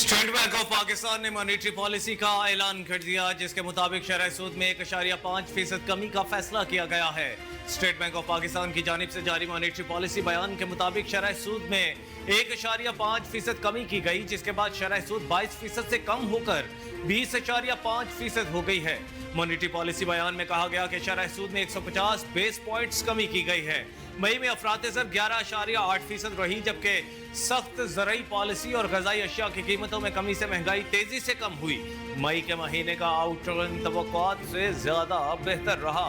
State bank of Pakistan ने monetary policy का ऐलान कर दिया, जिसके मुताबिक शरह सूद में 1.5% कमी का फैसला किया गया है। स्टेट बैंक ऑफ पाकिस्तान की जानिब से जारी मॉनेटरी पॉलिसी बयान के मुताबिक शरह सूद में 1.5% कमी की गई, जिसके बाद शरह सूद 22% से कम होकर 20.5% हो गई है। मॉनेटरी पॉलिसी बयान में कहा गया कि शरह सूद में 150 बेस पॉइंट्स कमी की गई है। मई में अफराते ज़र 11.8% रही, जबकि सख्त ज़रई पॉलिसी और ग़िज़ाई अशिया की कीमतों में कमी से महंगाई तेजी से कम हुई। मई के महीने का आउटरन तवक्कुआत से ज्यादा बेहतर रहा।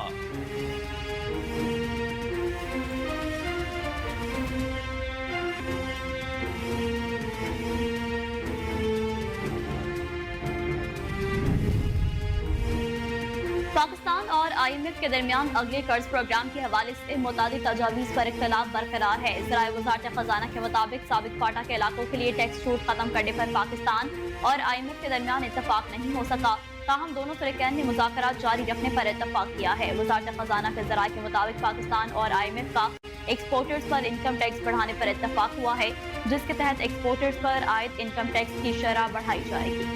पाकिस्तान और IMF के दरमियान अगले कर्ज प्रोग्राम के हवाले से मुतादिद तजावीज़ पर इख्तलाफ बरकरार है। ज़राए वज़ारत ख़ज़ाना के मुताबिक साबिक़ फाटा के इलाकों के लिए टैक्स छूट खत्म करने पर पाकिस्तान और IMF के दरमियान इत्तफाक नहीं हो सका। ताहम दोनों फ़रीक़ैन ने मुज़ाकरात जारी रखने पर इत्तफाक किया है। वज़ारत ख़ज़ाना के ज़राए के मुताबिक पाकिस्तान और IMF का एक्सपोर्टर्स पर इनकम टैक्स बढ़ाने पर इत्तफाक हुआ है, जिसके तहत एक्सपोर्टर्स पर आयद इनकम टैक्स की शरह बढ़ाई जाएगी।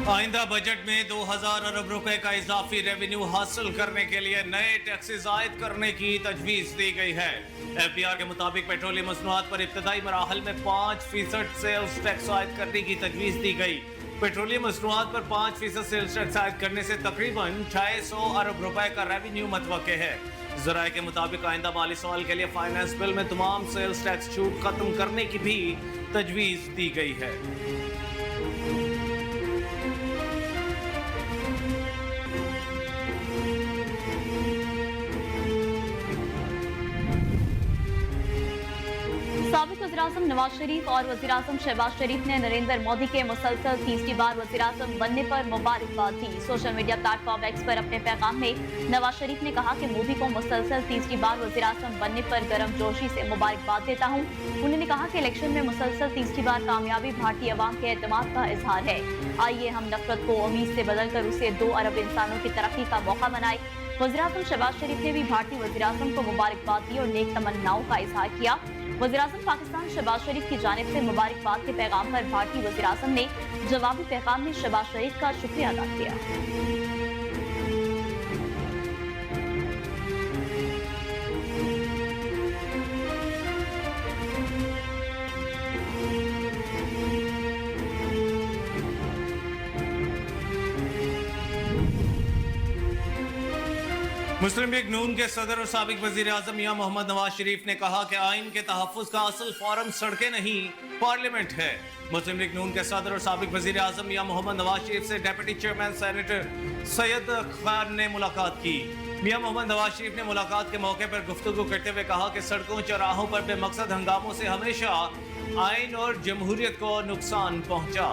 आइंदा बजट में 2000 अरब रुपए का इजाफी रेवेन्यू हासिल करने के लिए नए टैक्सेस आयद करने की तजवीज दी गई है। FBR के मुताबिक पेट्रोलियम मसनूआत पर इब्तदाई मराहल में 5% सेल्स टैक्स आयद करने की तजवीज दी गई। पेट्रोलियम मसनूआत पर 5% सेल्स टैक्स आयद करने से तकरीबन 600 अरब रुपए का रेवेन्यू मतवक्के है। ज़राए के मुताबिक आइंदा माली साल के लिए फाइनेंस बिल में तमाम सेल्स टैक्स छूट खत्म करने की भी तजवीज दी गई है। साबिक़ वज़ीर-ए-आज़म नवाज शरीफ और वज़ीर-ए-आज़म शहबाज शरीफ ने नरेंद्र मोदी के मुसलसल तीसरी बार वज़ीर-ए-आज़म बनने पर मुबारकबाद दी। सोशल मीडिया प्लेटफॉर्म एक्स पर अपने पैगाम में नवाज शरीफ ने कहा कि मोदी को मुसलसल तीसरी बार वज़ीर-ए-आज़म बनने पर गर्मजोशी से मुबारकबाद देता हूँ। उन्होंने कहा कि इलेक्शन में मुसलसल तीसरी बार कामयाबी भारतीय अवाम के एतमाद का इजहार है। आइए हम नफरत को उम्मीद से बदलकर उसे 2 अरब इंसानों की तरक्की का मौका बनाए। वज़ीर-ए-आज़म शहबाज शरीफ ने भी भारतीय वज़ीर-ए-आज़म को मुबारकबाद दी और नेक तमन्नाओं का इजहार किया। वज़ीर-ए-आज़म पाकिस्तान शहबाज शरीफ की जानिब से मुबारकबाद के पैगाम पर भारतीय वज़ीर-ए-आज़म ने जवाबी पैगाम में शहबाज शरीफ का शुक्रिया अदा किया। मुस्लिम लीग नून के सदर और साबिक वजीर आजम मियां मोहम्मद नवाज शरीफ ने कहा कि आइन के तहफ़्फ़ुज़ का असल फोरम सड़कें नहीं पार्लियामेंट है। मुस्लिम लीग नून के सदर और साबिक वजीर आजम मियां मोहम्मद नवाज शरीफ से deputy chairman senator Syed Khan ने मुलाकात की। मियां मोहम्मद नवाज शरीफ ने मुलाकात के मौके पर गुफ्तगू करते हुए कहा कि सड़कों चौराहों पर बेमकसद हंगामों से हमेशा आइन और जमहूरियत को नुकसान पहुंचा।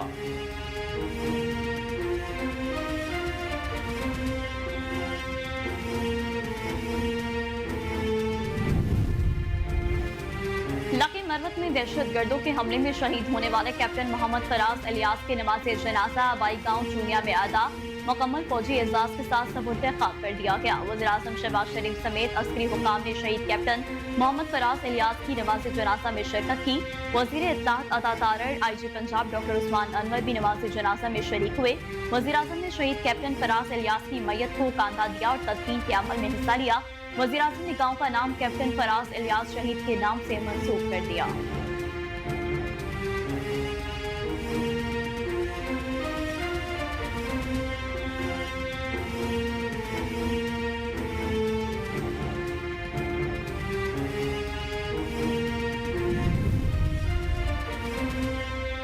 लकी मरवत में दहशतगर्दों के हमले में शहीद होने वाले कैप्टन मोहम्मद फराज इलियास के नमाज जनाजा आबाई गाँव चूनिया में अदा मुकम्मल फौजी एजाज के साथ सबूत खाक कर दिया गया। वज़ीर-ए-आज़म शहबाज शरीफ समेत अस्करी हुकाम ने शहीद कैप्टन मोहम्मद फराज इलियास की नमाज जनाजा में शिरकत की। वज़ीर इत्तलात अता तारड़, IG पंजाब डॉक्टर उस्मान अनवर भी नमाज जनाजा में शरीक हुए। वज़ीर-ए-आज़म ने शहीद कैप्टन फराज इलियास की मैयत को कांधा दिया और तदफीन के अमल में हिस्सा लिया। वज़ीर-ए-आज़म ने गाँव का नाम कैप्टन फराज इलियास शहीद के नाम से मंसूब कर दिया।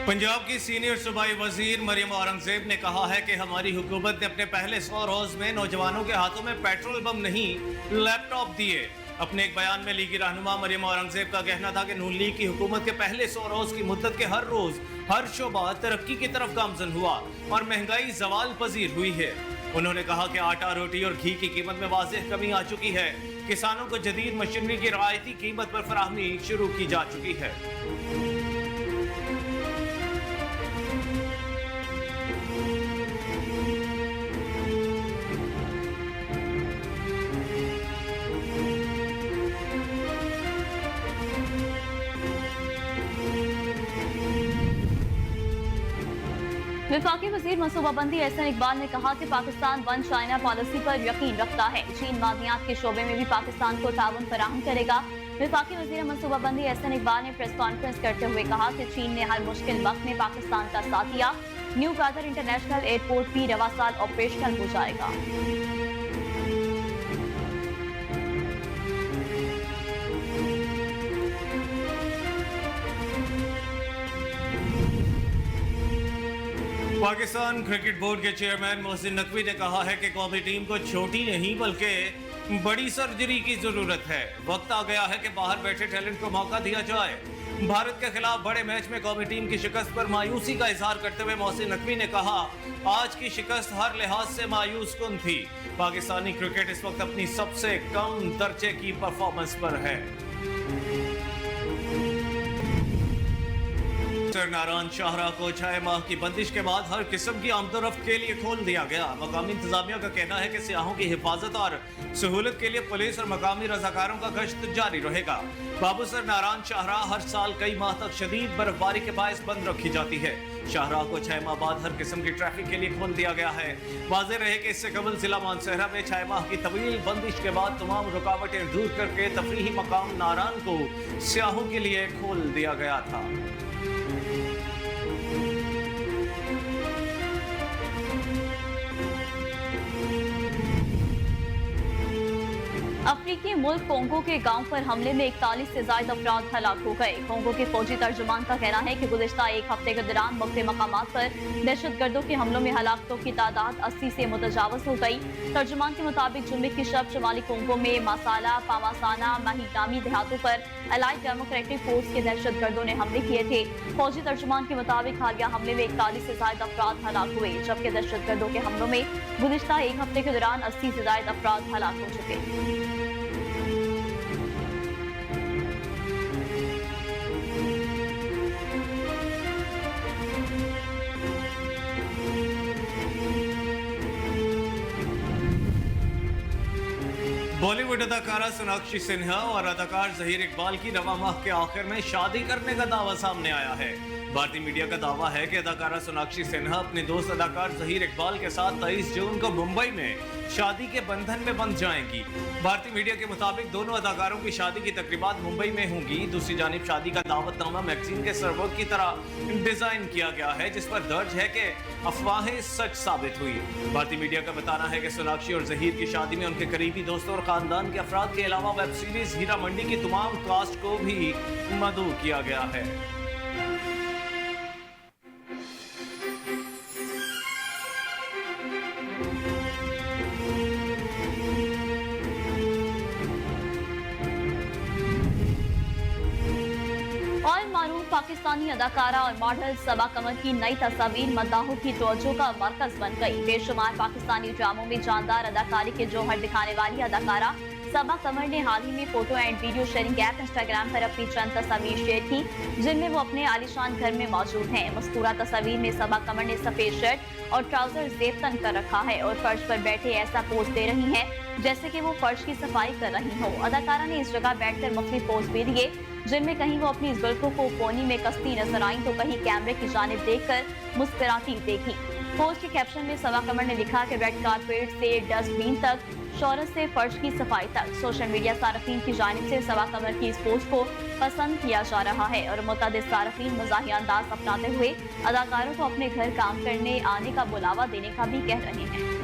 पंजाब की सीनियर सूबाई वजीर मरियम औरंगजेब ने कहा है कि हमारी हुकूमत ने अपने पहले 100 रोज में नौजवानों के हाथों में पेट्रोल बम नहीं लैपटॉप दिए। अपने एक बयान में लीगी रहनुमा मरियम औरंगजेब का कहना था कि नून लीग की हुकूमत के पहले 100 रोज की मुद्दत के हर रोज हर शोबा तरक्की की तरफ गामजन हुआ और महंगाई जवाल पजीर हुई है। उन्होंने कहा कि आटा, रोटी और घी की कीमत में वाज़ेह कमी आ चुकी है। किसानों को जदीद मशीनरी की रियायती कीमत पर फराहमी शुरू की जा चुकी है। वफाकी वजीर मनसूबाबंदी एहसन इकबाल ने कहा कि पाकिस्तान वन चाइना पॉलिसी पर यकीन रखता है। चीन मादनियात के शोबे में भी पाकिस्तान को ताउन फराहम करेगा। वफाकी वजीर मनसूबाबंदी एहसन इकबाल ने प्रेस कॉन्फ्रेंस करते हुए कहा कि चीन ने हर मुश्किल वक्त में पाकिस्तान का साथ दिया। न्यू ग्वादर इंटरनेशनल एयरपोर्ट भी रवा साल ऑपरेशनल हो जाएगा। पाकिस्तान क्रिकेट बोर्ड के चेयरमैन मोहसिन नकवी ने कहा है कि कौमी टीम को छोटी नहीं बल्कि बड़ी सर्जरी की जरूरत है। वक्त आ गया है कि बाहर बैठे टैलेंट को मौका दिया जाए। भारत के खिलाफ बड़े मैच में कौमी टीम की शिकस्त पर मायूसी का इजहार करते हुए मोहसिन नकवी ने कहा, आज की शिकस्त हर लिहाज से मायूस कुन थी। पाकिस्तानी क्रिकेट इस वक्त अपनी सबसे कम दर्जे की परफॉर्मेंस पर है। नारायण शाहराह को 6 माह की बंदिश के बाद हर किस्म की आमदोरफ्त के लिए खोल दिया गया। मकामी इंतजामिया का कहना है कि सियाहों की हिफाजत और सहूलत के लिए पुलिस और मकामी रजाकारों का गश्त जारी रहेगा। बाबूसर नारायण शाहराह हर साल कई माह तक शदीद बर्फबारी के बायस बंद रखी जाती है। शाहराह को 6 माह बाद हर किस्म की ट्रैफिक के लिए खोल दिया गया है। वाज़ेह रहे कि इससे कबल जिला मानसहरा में 6 माह की तवील बंदिश के बाद तमाम रुकावटें दूर करके तफरीही मकाम नारायण को सियाहों के लिए खोल दिया गया था। अफ्रीकी मुल्क कोंगो के गांव पर हमले में 41 से ज्यादा अफराद हलाक हो गए। कोंगो के फौजी तर्जुमान का कहना है कि गुज़िश्ता एक हफ्ते के दौरान मुख्तलिफ मकामात पर दहशतगर्दों के हमलों में हलाकतों की तादाद 80 से मुतजावज हो गई। तर्जुमान के मुताबिक जुम्मे की शब शुमाली कोंगो में मासाला, पामासाना, माहिगामी देहातों पर अलाइड डेमोक्रेटिक फोर्स के दहशतगर्दों ने हमले किए थे। फौजी तर्जुमान के मुताबिक हालिया हमले में 41 से ज्यादा अफराद हलाक हुए, जबकि दहशतगर्दों के हमलों में गुज़िश्ता एक हफ्ते के दौरान 80 से ज्यादा अफराद हलाक हो चुके। बॉलीवुड अदाकारा सोनाक्षी सिन्हा और अदाकार जहीर इकबाल की रवा माह के आखिर में शादी करने का दावा सामने आया है। भारतीय मीडिया का दावा है कि अदाकारा सोनाक्षी सिन्हा अपने दोस्त अदाकार जहीर इकबाल के साथ 23 जून को मुंबई में शादी के बंधन में बंध जाएंगी। भारतीय मीडिया के मुताबिक दोनों अदाकारों की शादी की तकरीबात मुंबई में होंगी। दूसरी जानिब शादी का दावतनामा मैगजीन के सरवर्क की तरह डिजाइन किया गया है, जिस पर दर्ज है कि अफवाहें सच साबित हुई। भारतीय मीडिया का बताना है कि सोनाक्षी और जहीर की शादी में उनके करीबी दोस्तों और खानदान के अफराद के अलावा वेब सीरीज हीरा मंडी की तमाम कास्ट को भी मदऊ किया गया है। पाकिस्तानी अदाकारा और मॉडल सबा कमर की नई तस्वीर मद्दाहों की तवज्जो का मरकज बन गई। बेशुमार पाकिस्तानी ड्रामों में जानदार अदाकारी के जौहर दिखाने वाली अदाकारा सबा कमर ने हाल ही में photo and video sharing app Instagram पर अपनी चंद तस्वीर शेयर की, जिनमें वो अपने आलीशान घर में मौजूद हैं। मज़कूरा तस्वीर में सबा कमर ने सफेद शर्ट और ट्राउजर जेब तन कर रखा है और फर्श पर बैठे ऐसा पोज दे रही हैं जैसे कि वो फर्श की सफाई कर रही हो। अदाकारा ने इस जगह बैठकर मुख्तलिफ पोज भी दिए, जिनमें कहीं वो अपनी जुल्फों को कोनी में कसती नजर आई तो कहीं कैमरे की जानिब देखकर मुस्कुराती देखी। पोस्ट के कैप्शन में सबा कमर ने लिखा कि रेड कारपेट से डस्टबिन तक, शौहरत से फर्श की सफाई तक, सोशल मीडिया सारफीन की जानिब से सबा कमर की इस पोस्ट को पसंद किया जा रहा है और मुतअद्दिद सारफीन मज़ाहिया अंदाज अपनाते हुए अदाकारों को अपने घर काम करने आने का बुलावा देने का भी कह रहे हैं।